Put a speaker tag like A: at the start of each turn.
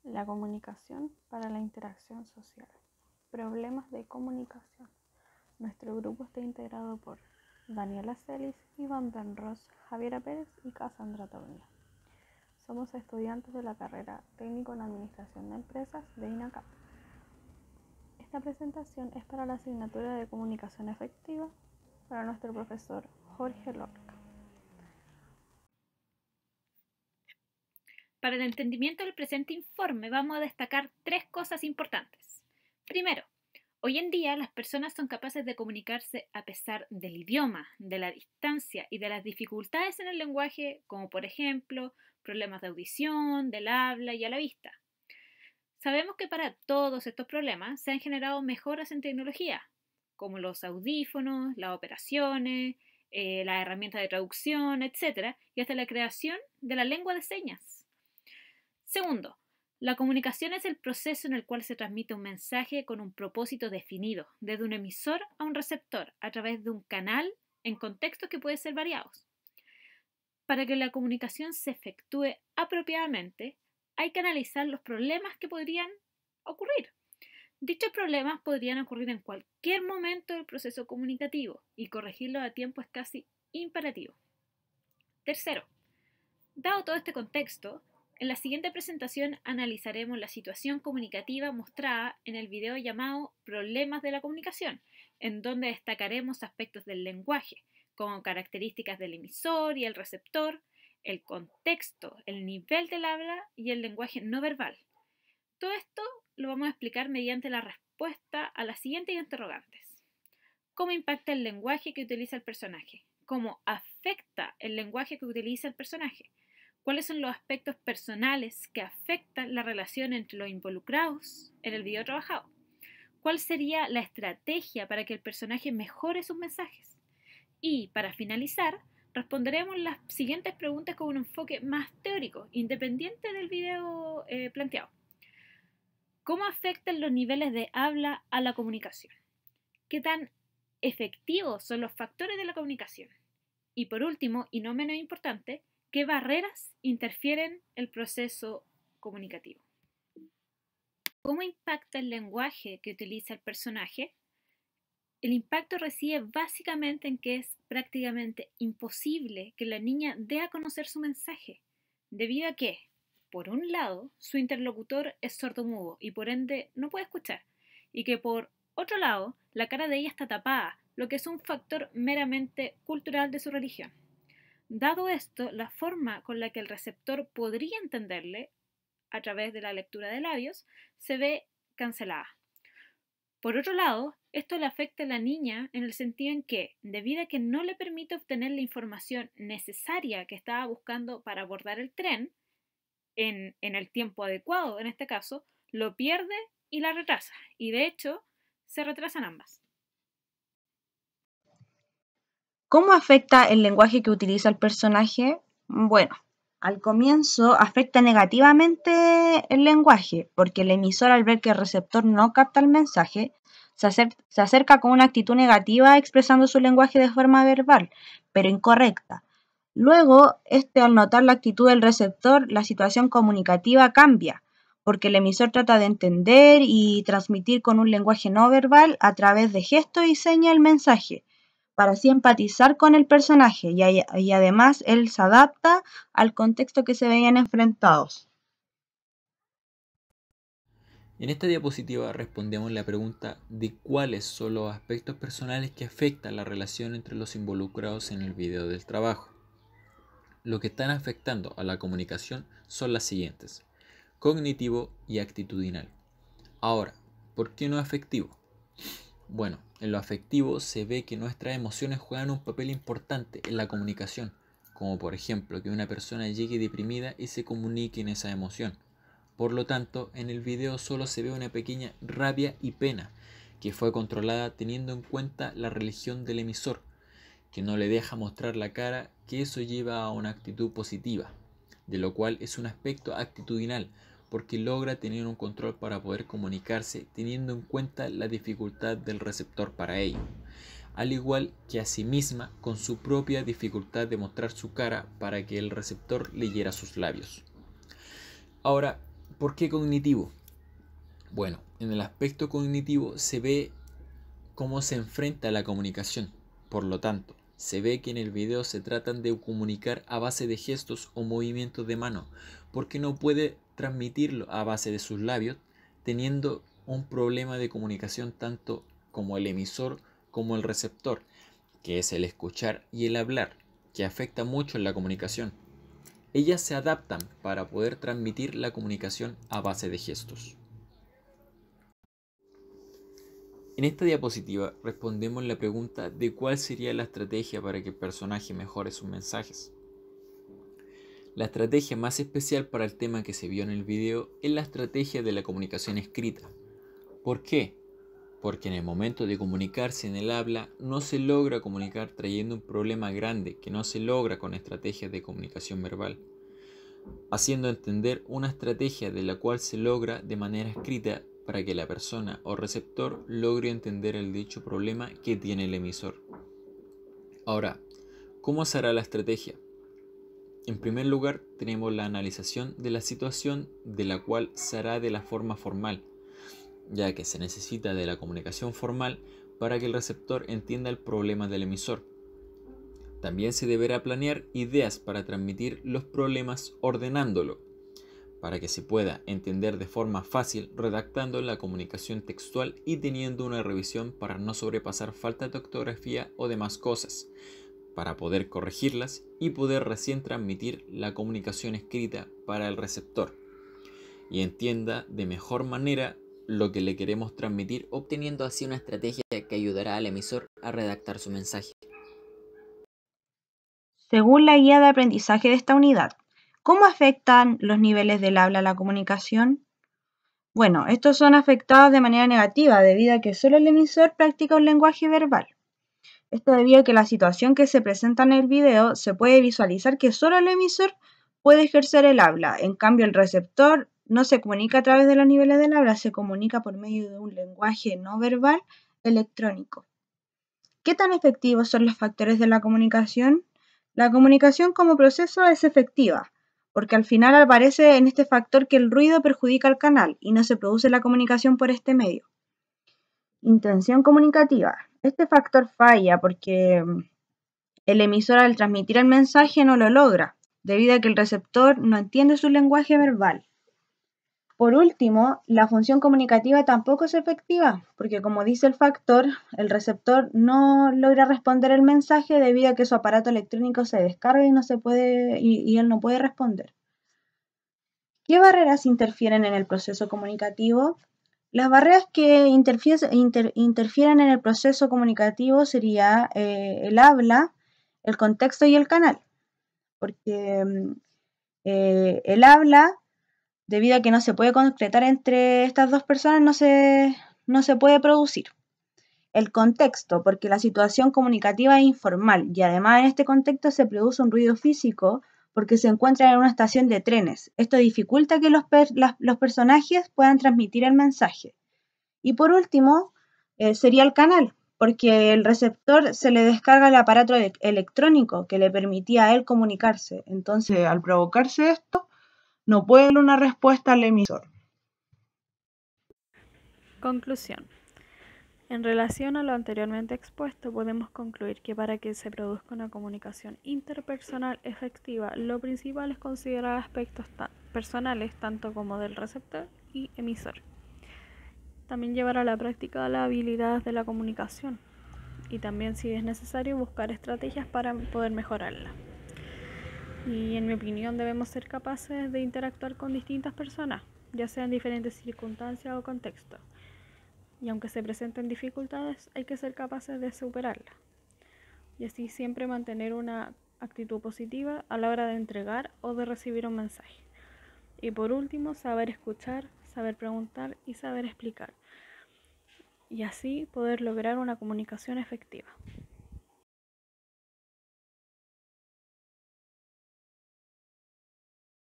A: La comunicación para la interacción social. Problemas de comunicación. Nuestro grupo está integrado por Daniela Celis, Iván Benros, Javiera Pérez y Cassandra Tornia. Somos estudiantes de la carrera Técnico en Administración de Empresas de INACAP. Esta presentación es para la asignatura de Comunicación Efectiva para nuestro profesor Jorge Lorca.
B: Para el entendimiento del presente informe vamos a destacar 3 cosas importantes. Primero, hoy en día las personas son capaces de comunicarse a pesar del idioma, de la distancia y de las dificultades en el lenguaje, como por ejemplo problemas de audición, del habla y a la vista. Sabemos que para todos estos problemas se han generado mejoras en tecnología, como los audífonos, las operaciones, las herramientas de traducción, etc., y hasta la creación de la lengua de señas. Segundo, la comunicación es el proceso en el cual se transmite un mensaje con un propósito definido, desde un emisor a un receptor, a través de un canal en contextos que pueden ser variados. Para que la comunicación se efectúe apropiadamente, hay que analizar los problemas que podrían ocurrir. Dichos problemas podrían ocurrir en cualquier momento del proceso comunicativo y corregirlos a tiempo es casi imperativo. Tercero, dado todo este contexto, en la siguiente presentación analizaremos la situación comunicativa mostrada en el video llamado Problemas de la comunicación, en donde destacaremos aspectos del lenguaje, como características del emisor y el receptor, el contexto, el nivel del habla y el lenguaje no verbal. Todo esto lo vamos a explicar mediante la respuesta a las siguientes interrogantes. ¿Cómo impacta el lenguaje que utiliza el personaje? ¿Cómo afecta el lenguaje que utiliza el personaje? ¿Cuáles son los aspectos personales que afectan la relación entre los involucrados en el video trabajado? ¿Cuál sería la estrategia para que el personaje mejore sus mensajes? Y para finalizar, responderemos las siguientes preguntas con un enfoque más teórico, independiente del video planteado. ¿Cómo afectan los niveles de habla a la comunicación? ¿Qué tan efectivos son los factores de la comunicación? Y por último, y no menos importante, ¿qué barreras interfieren el proceso comunicativo? ¿Cómo impacta el lenguaje que utiliza el personaje? El impacto reside básicamente en que es prácticamente imposible que la niña dé a conocer su mensaje, debido a que, por un lado, su interlocutor es sordomudo y por ende no puede escuchar, y que por otro lado, la cara de ella está tapada, lo que es un factor meramente cultural de su religión. Dado esto, la forma con la que el receptor podría entenderle, a través de la lectura de labios, se ve cancelada. Por otro lado, esto le afecta a la niña en el sentido en que, debido a que no le permite obtener la información necesaria que estaba buscando para abordar el tren, en el tiempo adecuado en este caso, lo pierde y la retrasa. Y de hecho, se retrasan ambas.
C: ¿Cómo afecta el lenguaje que utiliza el personaje? Bueno, al comienzo afecta negativamente el lenguaje, porque el emisor al ver que el receptor no capta el mensaje, se acerca con una actitud negativa expresando su lenguaje de forma verbal, pero incorrecta. Luego, al notar la actitud del receptor, la situación comunicativa cambia, porque el emisor trata de entender y transmitir con un lenguaje no verbal a través de gestos y señas el mensaje, para así empatizar con el personaje y además él se adapta al contexto que se veían enfrentados.
D: En esta diapositiva respondemos la pregunta de cuáles son los aspectos personales que afectan la relación entre los involucrados en el video del trabajo. Lo que están afectando a la comunicación son las siguientes: cognitivo y actitudinal. Ahora, ¿por qué no afectivo? Bueno, en lo afectivo se ve que nuestras emociones juegan un papel importante en la comunicación, como por ejemplo que una persona llegue deprimida y se comunique en esa emoción. Por lo tanto, en el video solo se ve una pequeña rabia y pena, que fue controlada teniendo en cuenta la religión del emisor, que no le deja mostrar la cara, que eso lleva a una actitud positiva, de lo cual es un aspecto actitudinal, porque logra tener un control para poder comunicarse teniendo en cuenta la dificultad del receptor para ello, al igual que a sí misma con su propia dificultad de mostrar su cara para que el receptor leyera sus labios. Ahora, ¿Por qué cognitivo? Bueno, en el aspecto cognitivo se ve cómo se enfrenta la comunicación. Por lo tanto, se ve que en el video se tratan de comunicar a base de gestos o movimientos de mano, porque no puede transmitirlo a base de sus labios, teniendo un problema de comunicación tanto como el emisor como el receptor, que es el escuchar y el hablar, que afecta mucho en la comunicación. Ellas se adaptan para poder transmitir la comunicación a base de gestos. En esta diapositiva respondemos la pregunta de cuál sería la estrategia para que el personaje mejore sus mensajes. La estrategia más especial para el tema que se vio en el video es la estrategia de la comunicación escrita. ¿Por qué? Porque en el momento de comunicarse en el habla no se logra comunicar trayendo un problema grande que no se logra con estrategias de comunicación verbal, haciendo entender una estrategia de la cual se logra de manera escrita para que la persona o receptor logre entender el dicho problema que tiene el emisor. Ahora, ¿cómo se hará la estrategia? En primer lugar, tenemos la analización de la situación de la cual se hará de la forma formal, ya que se necesita de la comunicación formal para que el receptor entienda el problema del emisor. También se deberá planear ideas para transmitir los problemas ordenándolo, para que se pueda entender de forma fácil redactando la comunicación textual y teniendo una revisión para no sobrepasar falta de ortografía o demás cosas, para poder corregirlas y poder recién transmitir la comunicación escrita para el receptor y entienda de mejor manera lo que le queremos transmitir, obteniendo así una estrategia que ayudará al emisor a redactar su mensaje.
C: Según la guía de aprendizaje de esta unidad, ¿cómo afectan los niveles del habla a la comunicación? Bueno, estos son afectados de manera negativa debido a que solo el emisor practica un lenguaje verbal. Esto debido a que la situación que se presenta en el video se puede visualizar que solo el emisor puede ejercer el habla. En cambio, el receptor no se comunica a través de los niveles del habla, se comunica por medio de un lenguaje no verbal electrónico. ¿Qué tan efectivos son los factores de la comunicación? La comunicación como proceso es efectiva, porque al final aparece en este factor que el ruido perjudica al canal y no se produce la comunicación por este medio. Intención comunicativa. Este factor falla porque el emisor al transmitir el mensaje no lo logra, debido a que el receptor no entiende su lenguaje verbal. Por último, la función comunicativa tampoco es efectiva, porque como dice el factor, el receptor no logra responder el mensaje debido a que su aparato electrónico se descarga y él no puede responder. ¿Qué barreras interfieren en el proceso comunicativo? Las barreras que interfieren en el proceso comunicativo sería el habla, el contexto y el canal, porque el habla, debido a que no se puede concretar entre estas dos personas, no se puede producir. El contexto, porque la situación comunicativa es informal y además en este contexto se produce un ruido físico porque se encuentran en una estación de trenes. Esto dificulta que los personajes puedan transmitir el mensaje. Y por último, sería el canal, porque el receptor se le descarga el aparato electrónico que le permitía a él comunicarse. Entonces, al provocarse esto, no puede dar una respuesta al emisor.
A: Conclusión. En relación a lo anteriormente expuesto, podemos concluir que para que se produzca una comunicación interpersonal efectiva, lo principal es considerar aspectos personales, tanto como del receptor y emisor. También llevar a la práctica las habilidades de la comunicación y también, si es necesario, buscar estrategias para poder mejorarla. Y en mi opinión debemos ser capaces de interactuar con distintas personas, ya sean diferentes circunstancias o contextos. Y aunque se presenten dificultades, hay que ser capaces de superarlas. Y así siempre mantener una actitud positiva a la hora de entregar o de recibir un mensaje. Y por último, saber escuchar, saber preguntar y saber explicar. Y así poder lograr una comunicación efectiva.